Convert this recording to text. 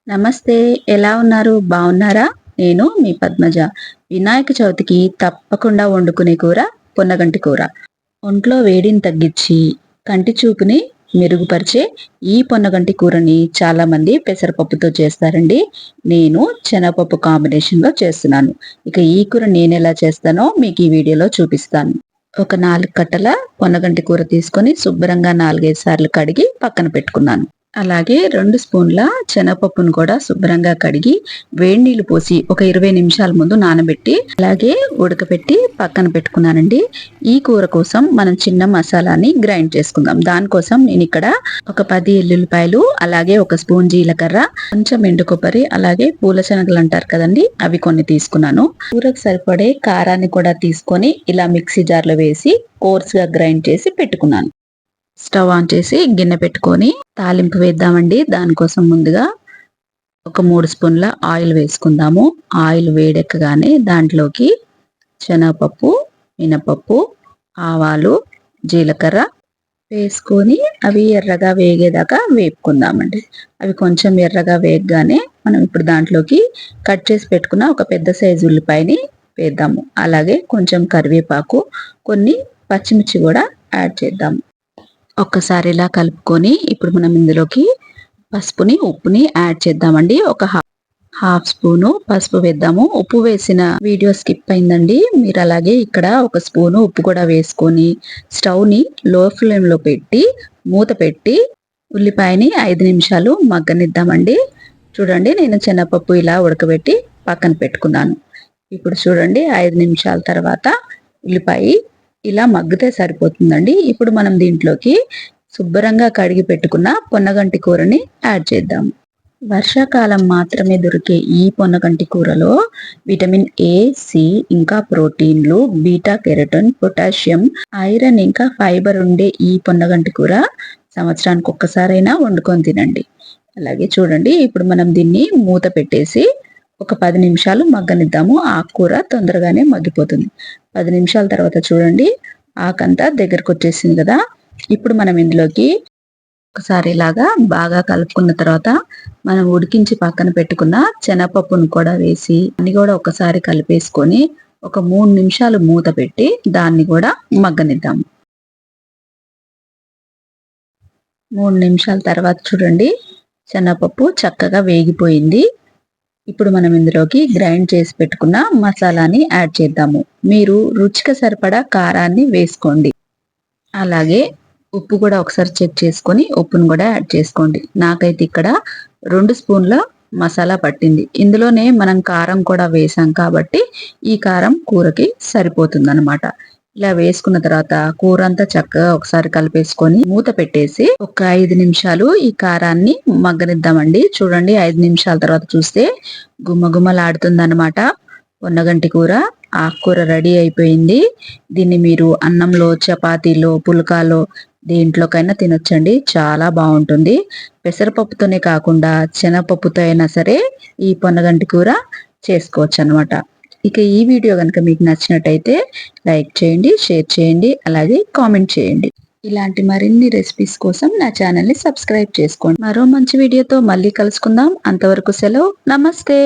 నమస్తే. ఎలా ఉన్నారు? బావున్నారా? నేను మీ పద్మజ. వినాయక చవితికి తప్పకుండా వండుకునే కూర పొన్నగంటి కూర. ఒంట్లో వేడిని తగ్గించి, కంటి చూపుని మెరుగుపరిచే ఈ పొన్నగంటి కూరని చాలామంది పెసరపప్పుతో చేస్తారండి. నేను శనగపప్పు కాంబినేషన్‌లో చేస్తున్నాను. ఇక ఈ కూర నేనెలా చేస్తానో మీకు ఈ వీడియోలో చూపిస్తాను. ఒక 4 కట్టల పొన్నగంటి కూర తీసుకొని శుభ్రంగా 4, 5 సార్లు కడిగి పక్కన పెట్టుకున్నాను. అలాగే 2 స్పూన్ల శనగపప్పును కూడా శుభ్రంగా కడిగి వేడి నీళ్లు పోసి ఒక 20 నిమిషాల ముందు నానబెట్టి అలాగే ఉడకపెట్టి పక్కన పెట్టుకున్నానండి. ఈ కూర కోసం మనం చిన్న మసాలాని గ్రైండ్ చేసుకుందాం. దానికోసం నేను ఇక్కడ ఒక 10 ఎల్లుల్లిపాయలు, అలాగే ఒక స్పూన్ జీలకర్ర, కొంచెం ఎండు కొబ్బరి, అలాగే పూల శనగలు అంటారు కదండి, అవి కొన్ని తీసుకున్నాను. కూరకు సరిపడే కారాన్ని కూడా తీసుకొని ఇలా మిక్సీ జార్లో వేసి కోర్స్గా గ్రైండ్ చేసి పెట్టుకున్నాను. స్టవ్ ఆన్ చేసి గిన్నె పెట్టుకొని తాలింపు వేద్దామండి. దానికోసం ముందుగా ఒక 3 స్పూన్ల ఆయిల్ వేసుకుందాము. ఆయిల్ వేడెక్కగానే దాంట్లోకి శనగపప్పు, మినపప్పు, ఆవాలు, జీలకర్ర వేసుకొని అవి ఎర్రగా వేగేదాకా వేపుకుందామండి. అవి కొంచెం ఎర్రగా వేగగానే మనం ఇప్పుడు దాంట్లోకి కట్ చేసి పెట్టుకున్న ఒక పెద్ద సైజు ఉల్లిపాయని వేద్దాము. అలాగే కొంచెం కరివేపాకు, కొన్ని పచ్చిమిర్చి కూడా యాడ్ చేద్దాము. ఒక్కసారి ఇలా కలుపుకొని ఇప్పుడు మనం ఇందులోకి పసుపుని, ఉప్పుని యాడ్ చేద్దామండి. ఒక హాఫ్ స్పూను పసుపు వేద్దాము. ఉప్పు వేసిన వీడియో స్కిప్ అయిందండి. మీరు అలాగే ఇక్కడ ఒక స్పూను ఉప్పు కూడా వేసుకొని స్టవ్ని లో ఫ్లేమ్లో పెట్టి మూత పెట్టి ఉల్లిపాయని 5 నిమిషాలు మగ్గనిద్దామండి. చూడండి, నేను శనగపప్పు ఇలా ఉడకబెట్టి పక్కన పెట్టుకున్నాను. ఇప్పుడు చూడండి, 5 నిమిషాల తర్వాత ఉల్లిపాయ ఇలా మగ్గితే సరిపోతుందండి. ఇప్పుడు మనం దీంట్లోకి శుభ్రంగా కడిగి పెట్టుకున్న పొన్నగంటి కూరని యాడ్ చేద్దాం. వర్షాకాలం మాత్రమే దొరికే ఈ పొన్నగంటి కూరలో విటమిన్ ఏ, సి, ఇంకా ప్రోటీన్లు, బీటా కెరటన్, పొటాషియం, ఐరన్, ఇంకా ఫైబర్ ఉండే ఈ పొన్నగంటి కూర సంవత్సరానికి ఒక్కసారైనా వండుకొని తినండి. అలాగే చూడండి, ఇప్పుడు మనం దీన్ని మూత పెట్టేసి ఒక 10 నిమిషాలు మగ్గనిద్దాము. ఆకుకూర తొందరగానే మగ్గిపోతుంది. 10 నిమిషాల తర్వాత చూడండి, ఆకంతా దగ్గరకు వచ్చేసింది కదా. ఇప్పుడు మనం ఇందులోకి ఒకసారి ఇలాగా బాగా కలుపుకున్న తర్వాత మనం ఉడికించి పక్కన పెట్టుకున్న శనగపప్పును కూడా వేసి అన్ని కూడా ఒకసారి కలిపేసుకొని ఒక 3 నిమిషాలు మూత పెట్టి దాన్ని కూడా మగ్గనిద్దాము. 3 నిమిషాల తర్వాత చూడండి, శనగపప్పు చక్కగా వేగిపోయింది. ఇప్పుడు మనం ఇందులోకి గ్రైండ్ చేసి పెట్టుకున్న మసాలాని యాడ్ చేద్దాము. మీరు రుచికి సరిపడా కారాన్ని వేసుకోండి. అలాగే ఉప్పు కూడా ఒకసారి చెక్ చేసుకొని ఉప్పును కూడా యాడ్ చేసుకోండి. నాకైతే ఇక్కడ 2 స్పూన్ల మసాలా పట్టింది. ఇందులోనే మనం కారం కూడా వేసాం కాబట్టి ఈ కారం కూరకి సరిపోతుందన్నమాట. ఇలా వేసుకున్న తర్వాత కూర అంతా చక్కగా ఒకసారి కలిపేసుకొని మూత పెట్టేసి ఒక 5 నిమిషాలు ఈ కారాన్ని మగ్గనిద్దామండి. చూడండి, 5 నిమిషాల తర్వాత చూస్తే గుమగుమలాడుతుందన్నమాట. పొన్నగంటి కూర, ఆకుకూర రెడీ అయిపోయింది. దీన్ని మీరు అన్నంలో, చపాతీలో, పుల్కాలో దేంట్లోకైనా తినొచ్చండి. చాలా బాగుంటుంది. పెసరపప్పుతోనే కాకుండా శనగపప్పుతో అయినా సరే ఈ పొన్నగంటి కూర చేసుకోవచ్చు అనమాట. ఇక ఈ వీడియో కనుక మీకు నచ్చినట్టయితే లైక్ చేయండి, షేర్ చేయండి, అలాగే కామెంట్ చేయండి. ఇలాంటి మరిన్ని రెసిపీస్ కోసం నా ఛానల్ని సబ్స్క్రైబ్ చేసుకోండి. మరో మంచి వీడియోతో మళ్ళీ కలుసుకుందాం. అంతవరకు సెలవు. నమస్తే.